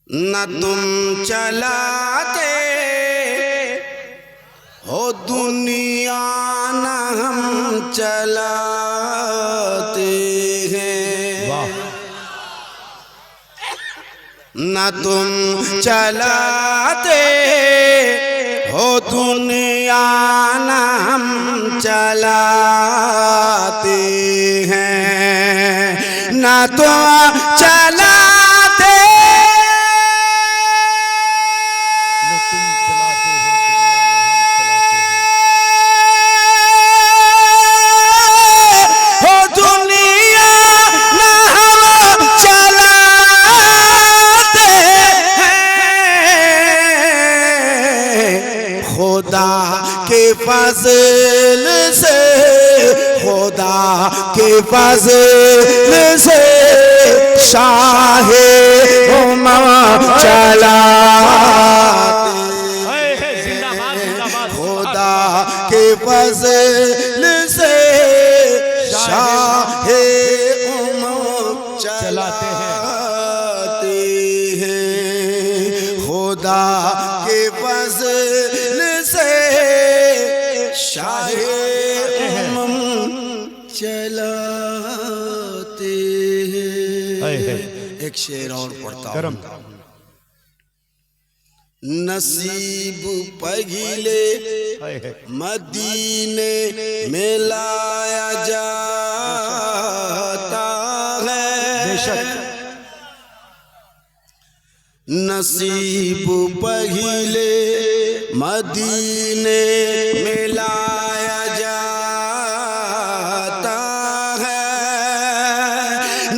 न तुम चलाते हो दुनिया न हम चलाते हैं। न तुम चलाते हो दुनिया न हम चलाते हैं। न तुम चलाते हो दुनिया न हम चलाते हैं। खुदा के फज़ल से, खुदा के फज़ल से शाहे उम्मत चलाते हैं। खुदा के फज़ल से शाहे उम्मत चलाते हैं। खुदा के फज़ल से शाहे उम्मत चलाते हैं। एक शेर और पढ़ता हूँ। नसीब पहिले मदीने में लाया जाता है। नसीब पहिले मदीने में लाया जाता है।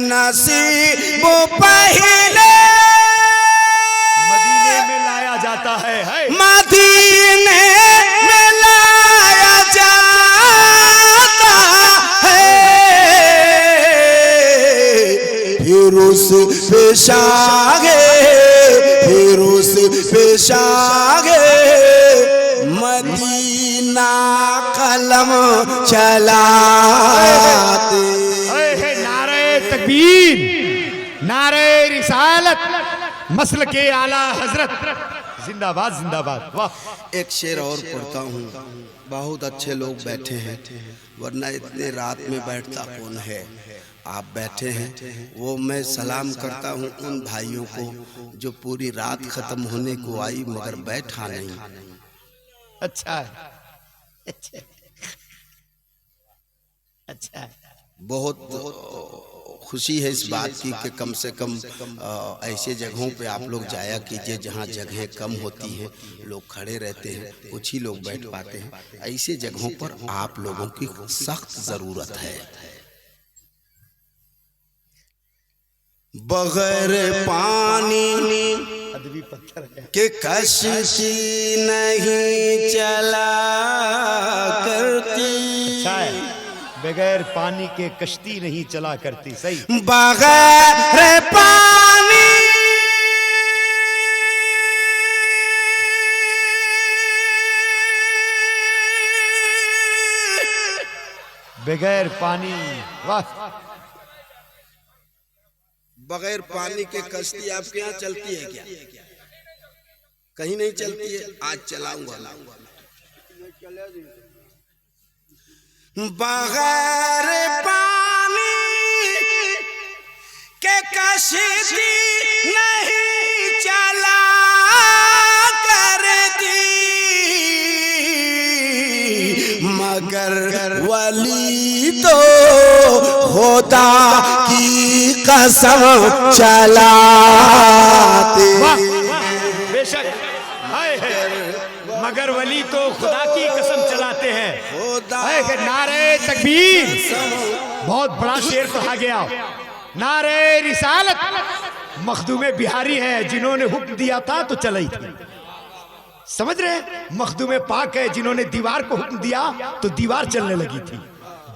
नसीब पहिले मदीने में लाया जाता है, मदीने में लाया जाता है। फिर उस पेशागे, फिर उस पेशागे मदीना कलम चलाते। नारे तकबीर, नारे रिसालत, मसल के आला हजरत जिंदाबाद जिंदाबाद। वाह। एक शेर और पढ़ता हूँ। बहुत अच्छे लोग बैठे हैं, वरना इतने रात में बैठता कौन है। आप बैठे हैं, वो मैं सलाम करता हूँ उन भाइयों को जो पूरी रात खत्म होने को आई मगर बैठा नहीं। अच्छा है, अच्छा है। बहुत खुशी है इस बात की कि कम से कम ऐसे जगहों पे आप लोग जाया कीजिए जहाँ जगहें कम होती हैं, लोग खड़े रहते हैं, कुछ ही लोग बैठ पाते हैं। ऐसे जगहों पर आप लोगों की सख्त जरूरत है। बगैर पानी अदबी पत्थर है के कश्ती नहीं चला करती। अच्छा है, बगैर पानी के कश्ती नहीं चला करती। सही। बगैर पानी बगैर पानी। वाह। बगैर पानी के कश्ती आपके यहाँ चलती है क्या? कहीं नहीं चलती है। आज चलाऊंगा। बगैर पानी के कश्ती नहीं चला करती। मगर वली तो खुदा की कसम चलाते। बेशक। हाय है, मगर वली तो खुदा की कसम चलाते हैं। नारे तकबीर। बहुत बड़ा शेर पढ़ा गया। नारे रिसालत। मखदूमे बिहारी है, जिन्होंने हुक्म दिया था तो चली थी। समझ रहे हैं? मखदूमे पाक है, जिन्होंने दीवार को हुक्म दिया तो दीवार चलने लगी थी।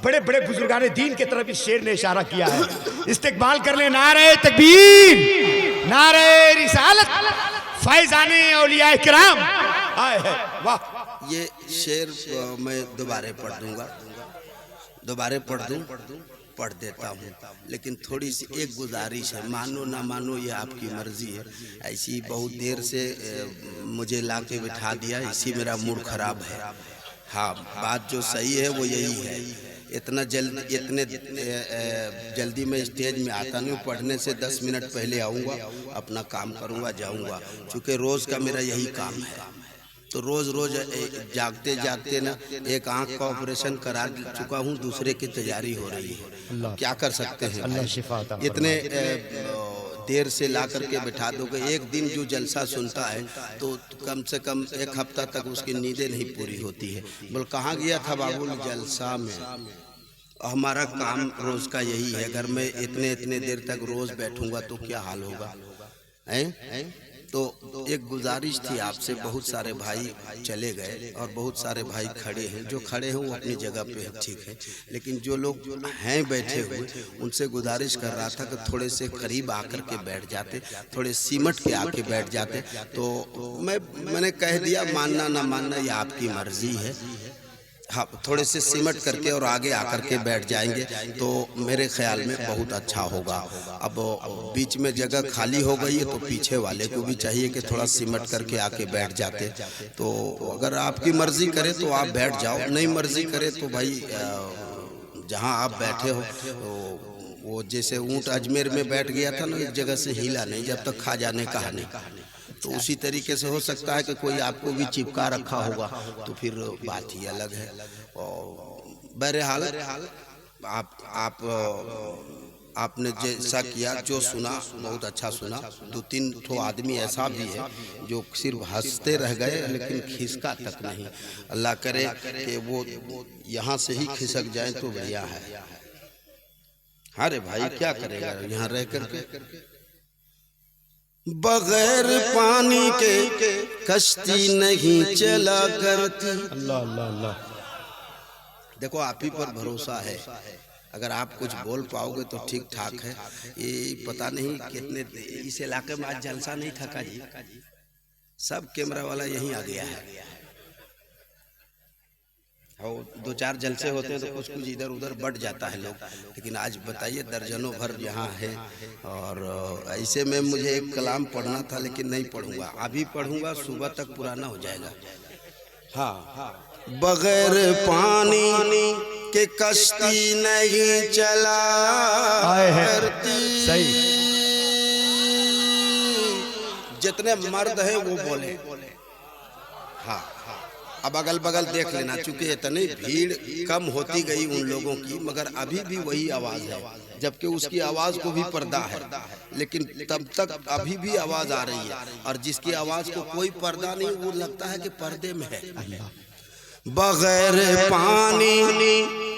बड़े बड़े बुजुर्गाने दीन की तरफ इस शेर ने इशारा किया है। इस्तेकबाल कर ले। नारे तकबीर, नारे रिसालत, फैजाने औलिया किराम। वाह। ये शेर मैं दोबारा पढ़ दूंगा, दोबारा पढ़ दूं। पढ़ देता हूँ, लेकिन थोड़ी सी एक गुजारिश है, मानो ना मानो ये आपकी मर्जी है। ऐसी बहुत देर से मुझे ला के बिठा दिया, इसी मेरा मूड खराब है। हाँ, बात जो सही है वो यही है। इतने जल्दी मैं स्टेज में आता नहीं हूँ। पढ़ने से 10 मिनट पहले आऊँगा, अपना काम करूँगा, जाऊँगा, क्योंकि रोज़ का मेरा यही काम है। तो रोज़ जागते जागते ना एक आँख का ऑपरेशन करा चुका हूँ, दूसरे की तैयारी हो रही है। क्या कर सकते हैं, अल्लाह शिफा अता इतने देर से ला करके बैठा दोगे। एक दिन जो जलसा सुनता है तो कम से कम एक हफ्ता तक उसकी नींदें नहीं पूरी होती है। बोल कहाँ गया था बाबुल? जलसा में। हमारा काम रोज़ का यही है। अगर मैं इतने देर तक रोज़ बैठूंगा तो क्या हाल होगा, हैं? तो एक गुजारिश थी आपसे। बहुत सारे भाई चले गए और बहुत सारे भाई खड़े हैं। जो खड़े हैं वो अपनी जगह पे ठीक है, लेकिन जो लोग हैं बैठे हुए, उनसे गुजारिश कर रहा था कि थोड़े से करीब आकर के बैठ जाते, थोड़े सिमट के आके बैठ जाते। तो मैंने कह दिया, मानना ना मानना ये आपकी मर्जी है। हाँ, थोड़े से सिमट करके और आगे आकर के बैठ जाएंगे तो मेरे ख्याल में बहुत अच्छा होगा। अब बीच में जगह खाली हो गई है तो पीछे वाले को भी चाहिए कि थोड़ा सिमट करके आके बैठ जाते। तो अगर आपकी मर्जी करे तो आप बैठ जाओ, नहीं मर्जी करे तो भाई जहाँ आप बैठे हो वो जैसे ऊँट अजमेर में बैठ गया था ना, एक जगह से हिला नहीं जब तक खा जाने कहा नहीं। तो उसी तरीके से हो सकता है कि कोई आपको भी चिपका रखा होगा, तो फिर बात ही अलग है। और बहरहाल आपने जैसा किया, जो सुना बहुत अच्छा सुना। 2-3 ठो आदमी ऐसा भी है जो सिर्फ हंसते रह गए लेकिन खिसका तक नहीं। अल्लाह करे कि वो यहाँ से ही खिसक जाए तो बढ़िया है। अरे भाई क्या करेगा यहाँ रह करके। बगैर पानी के कश्ती नहीं चला करती। अल्लाह अल्लाह अल्लाह। देखो आप ही पर भरोसा है, अगर आप कुछ बोल पाओगे तो ठीक ठाक है। ये पता नहीं कितने इस इलाके में आज जलसा नहीं था जी, सब कैमरा वाला यहीं आ गया है। और 2-4 जलसे होते हैं तो कुछ इधर उधर बढ़ जाता है लोग, लेकिन आज बताइए दर्जनों भर यहाँ है। और ऐसे में मुझे एक कलाम पढ़ना था लेकिन नहीं पढ़ूंगा, अभी पढ़ूंगा, सुबह तक पुराना हो जाएगा। हाँ, बगैर पानी के कश्ती नहीं चला करती। सही। जितने मर्द हैं वो बोले। हाँ, अब अगल बगल देख लेना, चूंकि इतनी भीड़ कम होती गई उन लोगों की, मगर अभी भी वही आवाज है, जबकि उसकी आवाज को भी पर्दा है, लेकिन तब तक अभी भी आवाज आ रही है। और जिसकी आवाज को कोई पर्दा नहीं, वो लगता है कि पर्दे में है। बगैर पानी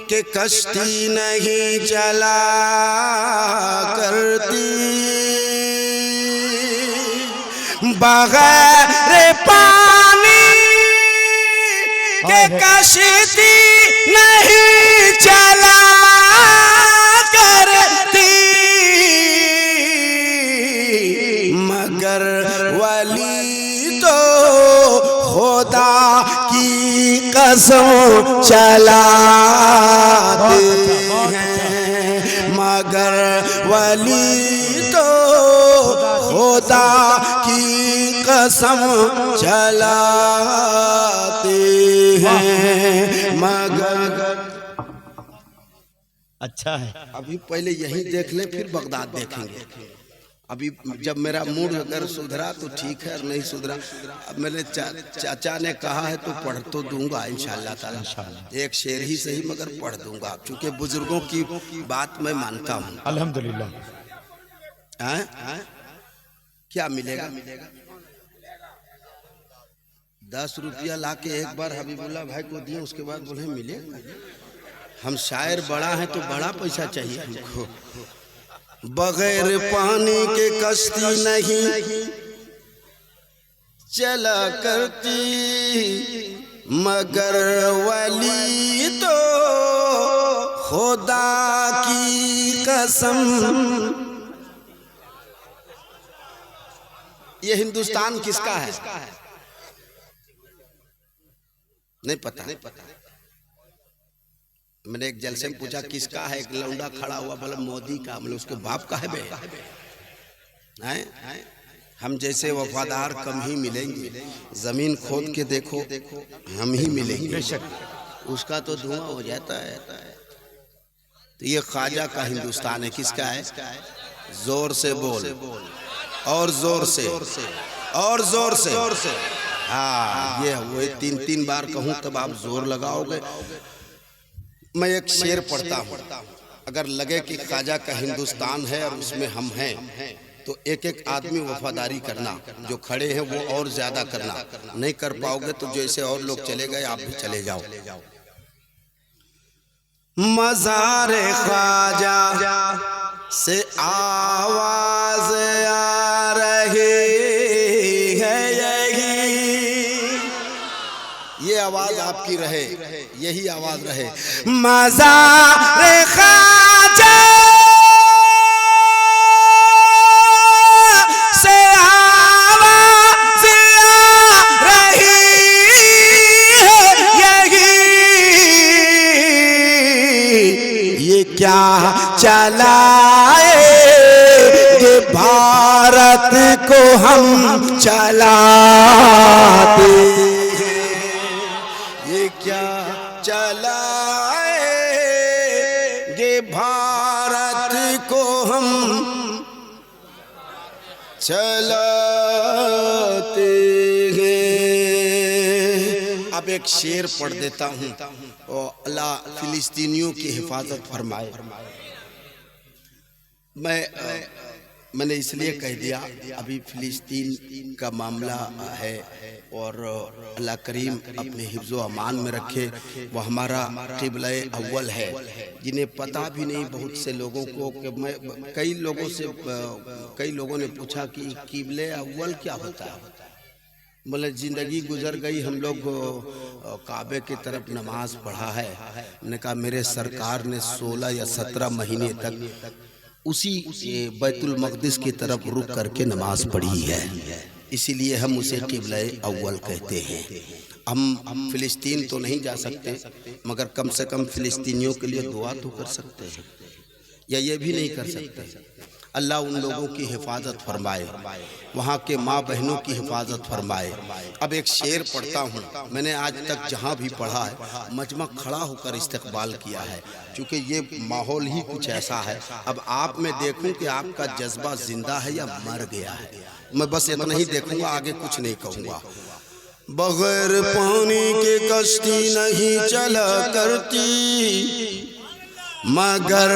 के कश्ती नहीं चला करती, बगैर पानी के कश्ती नहीं चला करती, मगर वली तो खुदा की कसम चलाते हैं, मगर वली तो खुदा की कसम चलाते हैं, मगर। अच्छा है। अभी पहले यही देख लें, फिर बगदाद देखेंगे। अभी जब मेरा मूड अगर सुधरा तो ठीक है, और नहीं सुधरा, अब मेरे चाचा ने कहा है तो पढ़ तो दूंगा इंशाअल्लाह ताला। एक शेर ही सही मगर पढ़ दूंगा, क्योंकि बुजुर्गों की बात मैं मानता हूँ। अल्हम्दुलिल्लाह। क्या मिलेगा? 10 रुपया ला के एक बार हबीबुल्लाह भाई को दिए, उसके बाद बोले मिले। हम शायर बड़ा है तो बड़ा पैसा चाहिए हमको। बगैर पानी के कश्ती नहीं चला करती, मगर वली तो खुदा की कसम। ये हिंदुस्तान किसका है? नहीं पता। मैंने एक जलसे में पूछा किसका है, एक लौंडा खड़ा हुआ बोला मोदी का। बोले उसके बाप का है बे? हम जैसे वफादार कम ही मिलेंगे, जमीन खोद के देखो हम ही मिलेंगे, उसका तो धुआं हो जाता है। तो ये ख्वाजा का हिंदुस्तान है। किसका है? जोर से बोल, और जोर से, और जोर से। हाँ, ये वो 3-3 बार कहूँ तब आप जोर लगाओगे। मैं एक शेर पढ़ता हूँ, अगर लगे कि ख्वाजा का हिंदुस्तान है और उसमें हम हैं, तो एक एक आदमी वफादारी करना, जो खड़े हैं वो और ज्यादा करना। नहीं कर पाओगे तो जैसे और लोग चले गए आप भी चले जाओ। मज़ारे ख्वाजा से आवाज आ रही है, ये आवाज आपकी रहे, यही आवाज रहे। मज़ारे ख्वाजा से आवाज आ रही है, ये क्या चलाए ये भारत को हम चलाते, ये क्या चलाए ये भारत को हम चलाते हैं। अब एक शेर पढ़ देता हूँ, अल्लाह फिलिस्तीनियों की हिफाजत फरमाए। मैंने इसलिए कह दिया, अभी फिलिस्तीन का मामला है और अल्लाह करीम अपने हिफ्ज़ो अमान में रखे। वो हमारा क़िबला अव्वल है, जिन्हें पता भी नहीं बहुत से लोगों को कि मैं कई लोगों ने पूछा कि क़िबला अव्वल क्या होता है। बोले ज़िंदगी गुजर गई, हम लोग काबे की तरफ नमाज पढ़ा है। मैंने कहा मेरे सरकार ने 16 या 17 महीने तक उसी बैतुल मक़दिस की तरफ रुक करके नमाज पढ़ी है, इसीलिए हम उसे क़िबला अव्वल कहते हैं। हम फ़िलिस्तीन तो नहीं जा सकते, मगर कम से कम फ़िलिस्तीनियों के लिए दुआ तो कर सकते हैं, या ये भी नहीं कर सकते। अल्लाह उन लोगों की हिफाजत फरमाए, वहाँ के माँ बहनों की हिफाजत फरमाए। अब एक शेर पढ़ता हूँ, मैंने आज तक जहाँ भी पढ़ा है मजमा खड़ा होकर इस्तकबाल किया है, क्योंकि ये माहौल ही कुछ ऐसा है। अब आप में देखूं कि आपका जज्बा जिंदा है या मर गया है, मैं बस इतना ही देखूंगा, आगे कुछ नहीं कहूँगा। बगैर पानी के कश्ती नहीं चला करती, मगर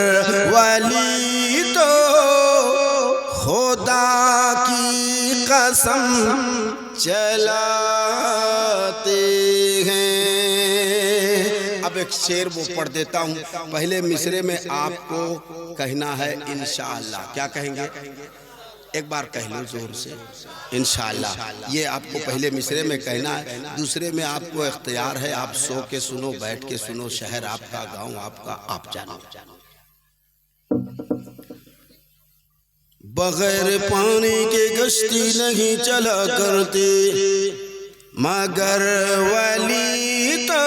वली तो खुदा की कसम चलाते हैं। अब एक शेर वो पढ़ देता हूँ, पहले मिसरे में आपको कहना है इंशाअल्लाह। क्या कहेंगे? एक बार कह लो जोर से, इंशाअल्लाह। ये आपको पहले मिसरे में कहना है, दूसरे में आपको इख्तियार है, आप सो के सुनो, बैठ के सुनो, शहर आपका, गांव आपका, आप जानो। बगैर पानी के कश्ती नहीं चला करती, मगर वली तो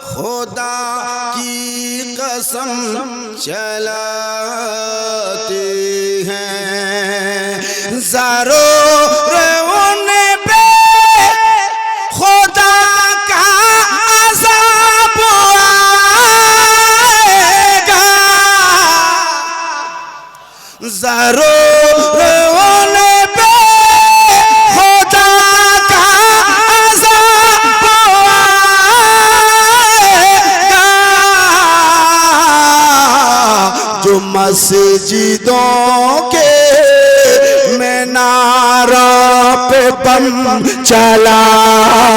खुदा की कसम चलाते हैं। ज़रूर उन्हें पे खुदा का अज़ाब आएगा, ज़रूर उन्हें पे खुदा का अज़ाब आएगा, जो मस्जिदों के मीनारा पे बम चलाते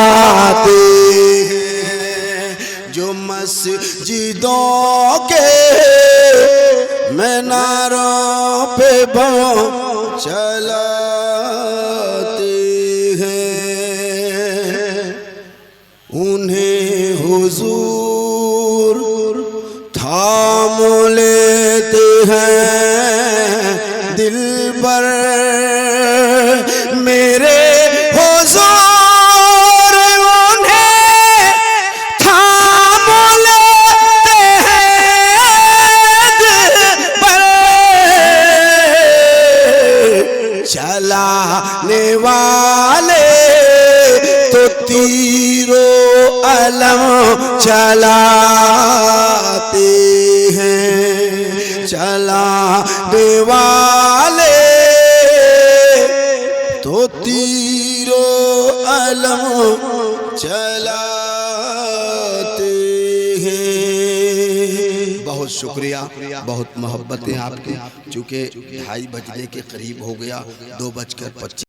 हैं, जो मस्जिदों के मीनारों पे बम चलाते हैं। उन्हें हुजूर थाम लेते हैं दिल पर, मेरे हुजूर उन्हें थाम लेते वाले तो तीरों अलम चलाते हैं, चलाने वाले तो तीरों अलम चलाते हैं। बहुत शुक्रिया, बहुत मोहब्बतें आपकी। चूँकि 2:30 बजने के करीब हो गया, 2:25